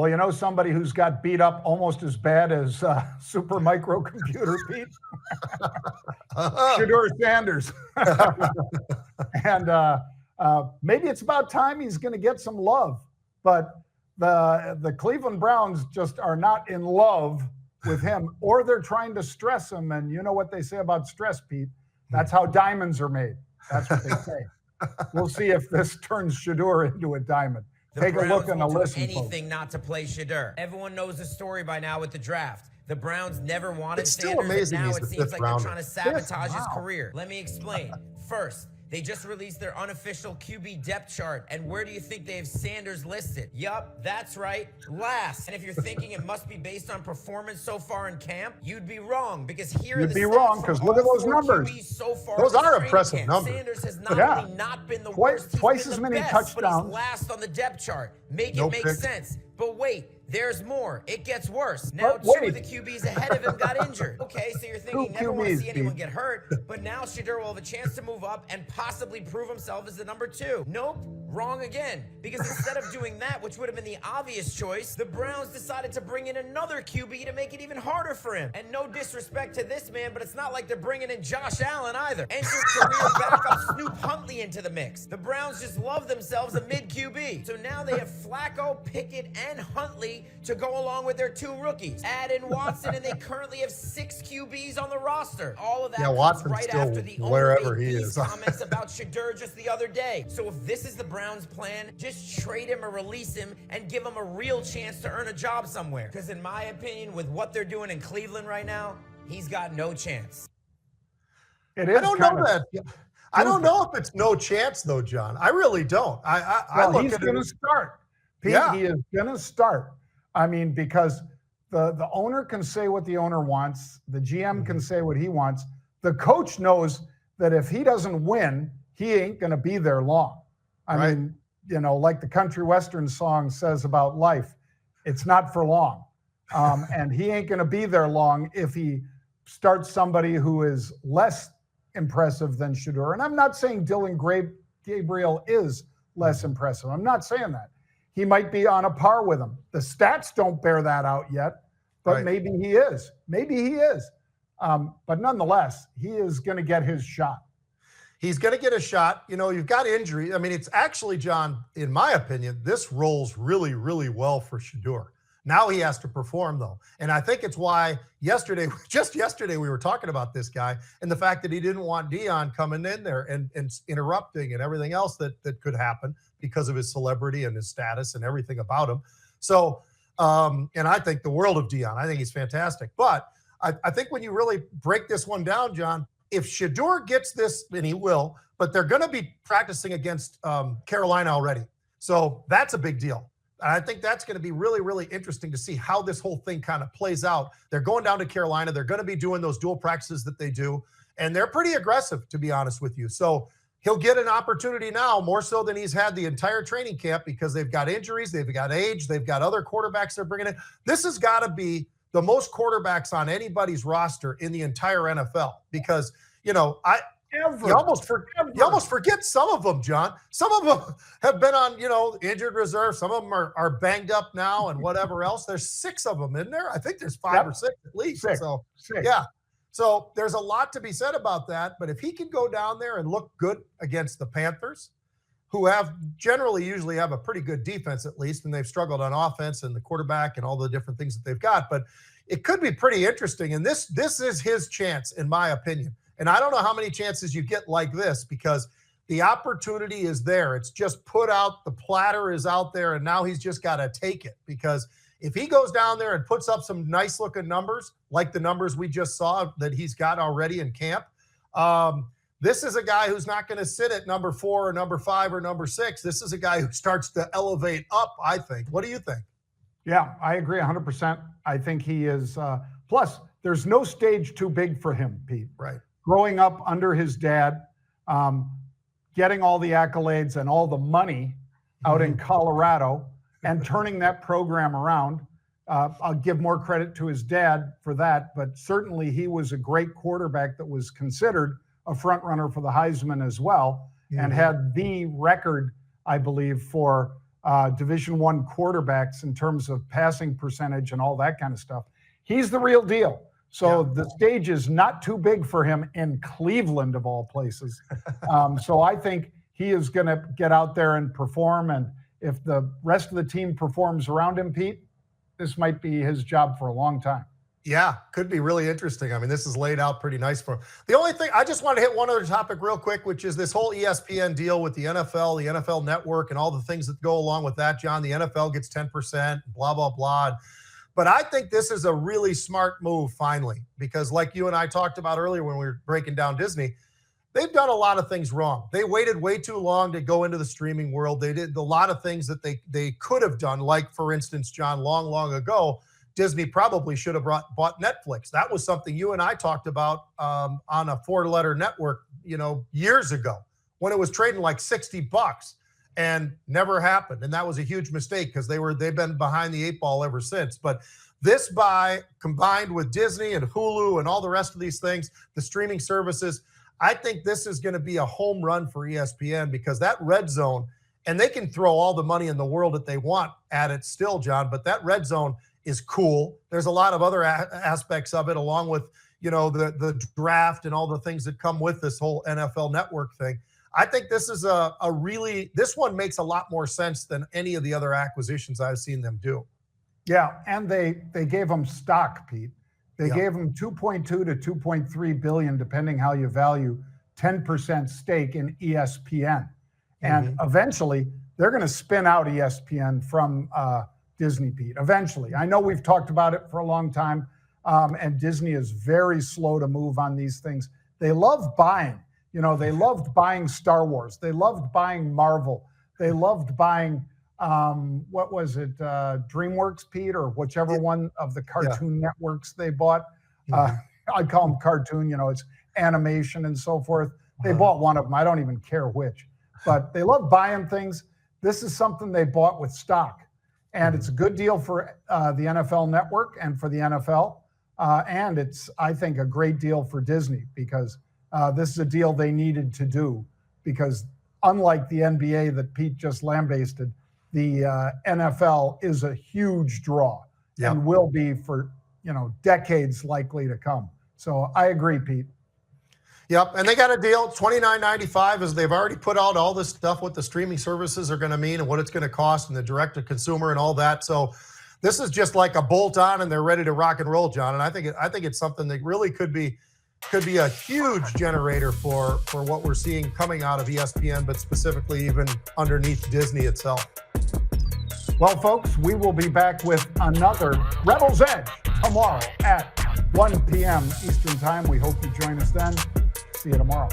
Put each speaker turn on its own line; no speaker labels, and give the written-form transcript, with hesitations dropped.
Well, you know somebody who's got beat up almost as bad as Super Microcomputer Pete? Shedeur Sanders. And maybe it's about time he's going to get some love. But the Cleveland Browns just are not in love with him, or they're trying to stress him. And you know what they say about stress, Pete? That's how diamonds are made. That's what they say. We'll see if this turns Shedeur into a diamond. Take a look and a listen,
anything not to play Shedeur. Everyone knows the story by now with the draft. The Browns never wanted Sanders, and now it seems like they're trying to sabotage his career. Let me explain. First, they just released their unofficial QB depth chart, and where do you think they have Sanders listed? Yup, that's right, last. And if you're thinking it must be based on performance so far in camp, you'd be wrong, because here are the stats
because look at those numbers.
QBs so far.
Those are impressive numbers.
Sanders has not only not been the worst,
twice as many touchdowns,
but he's last on the depth chart. Make it make sense. But wait, there's more. It gets worse. Now two of the QBs ahead of him got injured. Okay, so you're thinking never want to see anyone get hurt, but now Shedeur will have a chance to move up and possibly prove himself as the number 2. Nope, wrong again. Because instead of doing that, which would have been the obvious choice, the Browns decided to bring in another QB to make it even harder for him. And no disrespect to this man, but it's not like they're bringing in Josh Allen either. Enter career backup Snoop Huntley into the mix. The Browns just love themselves a mid QB. So now they have Flacco, Pickett, and Huntley to go along with their 2 rookies. Add in Watson, and they currently have 6 QBs on the roster. All of that comes right after the
wherever he is
comments about Shedeur just the other day. So if this is the Browns' plan, just trade him or release him and give him a real chance to earn a job somewhere. Because in my opinion, with what they're doing in Cleveland right now, he's got no chance.
It is.
I don't know that. I don't know if it's no chance, though, John. I really don't.
He's going to start. Pete, he is going to start. I mean, because the owner can say what the owner wants. The GM can say what he wants. The coach knows that if he doesn't win, he ain't going to be there long. I mean, you know, like the country western song says about life, it's not for long. And he ain't going to be there long if he starts somebody who is less impressive than Shedeur. And I'm not saying Dylan Gabriel is less impressive. I'm not saying that. He might be on a par with him. The stats don't bear that out yet, but maybe he is. Maybe he is. But nonetheless, he is going to get his shot.
He's going to get a shot. You know, you've got injury. I mean, it's actually, John, in my opinion, this rolls really, really well for Shedeur. Now he has to perform, though. And I think it's why just yesterday, we were talking about this guy and the fact that he didn't want Deion coming in there and interrupting and everything else that could happen because of his celebrity and his status and everything about him. So, and I think the world of Deion. I think he's fantastic. But I think when you really break this one down, John, if Shedeur gets this, and he will, but they're going to be practicing against Carolina already. So that's a big deal. And I think that's going to be really, really interesting to see how this whole thing kind of plays out. They're going down to Carolina. They're going to be doing those dual practices that they do. And they're pretty aggressive, to be honest with you. So he'll get an opportunity now, more so than he's had the entire training camp, because they've got injuries, they've got age, they've got other quarterbacks they're bringing in. This has got to be the most quarterbacks on anybody's roster in the entire NFL, because, you know, you almost forget some of them, John. Some of them have been on, you know, injured reserve. Some of them are banged up now and whatever else. There's 6 of them in there. I think there's 5 or 6 at least.
Six.
Yeah. So there's a lot to be said about that. But if he can go down there and look good against the Panthers, who usually have a pretty good defense at least, and they've struggled on offense and the quarterback and all the different things that they've got. But it could be pretty interesting. And this is his chance, in my opinion. And I don't know how many chances you get like this, because the opportunity is there. It's just put out. The platter is out there, and now he's just got to take it. Because if he goes down there and puts up some nice-looking numbers, like the numbers we just saw that he's got already in camp, this is a guy who's not going to sit at number 4 or number 5 or number 6. This is a guy who starts to elevate up, I think. What do you think?
Yeah, I agree 100%. I think he is. Plus, there's no stage too big for him, Pete.
Right.
Growing up under his dad, getting all the accolades and all the money out in Colorado and turning that program around. I'll give more credit to his dad for that, but certainly he was a great quarterback that was considered a front runner for the Heisman as well, and had the record, I believe, for Division I quarterbacks in terms of passing percentage and all that kind of stuff. He's the real deal. So the stage is not too big for him in Cleveland, of all places. So I think he is going to get out there and perform. And if the rest of the team performs around him, Pete, this might be his job for a long time.
Yeah, could be really interesting. I mean, this is laid out pretty nice for him. The only thing, I just want to hit one other topic real quick, which is this whole ESPN deal with the NFL Network, and all the things that go along with that, John. The NFL gets 10%, blah, blah, blah. But I think this is a really smart move, finally, because like you and I talked about earlier when we were breaking down Disney, they've done a lot of things wrong. They waited way too long to go into the streaming world. They did a lot of things that they could have done, like, for instance, John, long ago, Disney probably should have bought Netflix. That was something you and I talked about on a 4-letter network, years ago, when it was trading like $60 and never happened. And that was a huge mistake because they've been behind the 8 ball ever since. But this buy, combined with Disney and Hulu and all the rest of these things, the streaming services, I think this is going to be a home run for ESPN, because that red zone, and they can throw all the money in the world that they want at it still, John, but that red zone is cool. There's a lot of other aspects of it, along with, the draft and all the things that come with this whole NFL Network thing. I think this is this one makes a lot more sense than any of the other acquisitions I've seen them do.
Yeah, and they gave them stock, Pete. They gave them 2.2 to 2.3 billion, depending how you value 10% stake in ESPN. And eventually they're going to spin out ESPN from Disney, Pete. Eventually. I know we've talked about it for a long time, and Disney is very slow to move on these things. They love buying. They loved buying Star Wars. They loved buying Marvel. They loved buying, what was it, DreamWorks, Pete, or whichever one of the cartoon networks they bought. I call them cartoon, it's animation and so forth. They bought one of them. I don't even care which. But they love buying things. This is something they bought with stock. And it's a good deal for the NFL Network and for the NFL. And it's, I think, a great deal for Disney, because this is a deal they needed to do, because unlike the NBA that Pete just lambasted, the NFL is a huge draw and will be for, decades likely to come. So I agree, Pete.
Yep, and they got a deal. It's $29.95, as they've already put out all this stuff, what the streaming services are going to mean and what it's going to cost, and the direct-to-consumer and all that. So this is just like a bolt-on, and they're ready to rock and roll, John. And I think it's something that really could be a huge generator for what we're seeing coming out of ESPN, but specifically even underneath Disney itself.
Well, folks, we will be back with another Rebels Edge tomorrow at 1 p.m. Eastern Time. We hope you join us then. See you tomorrow.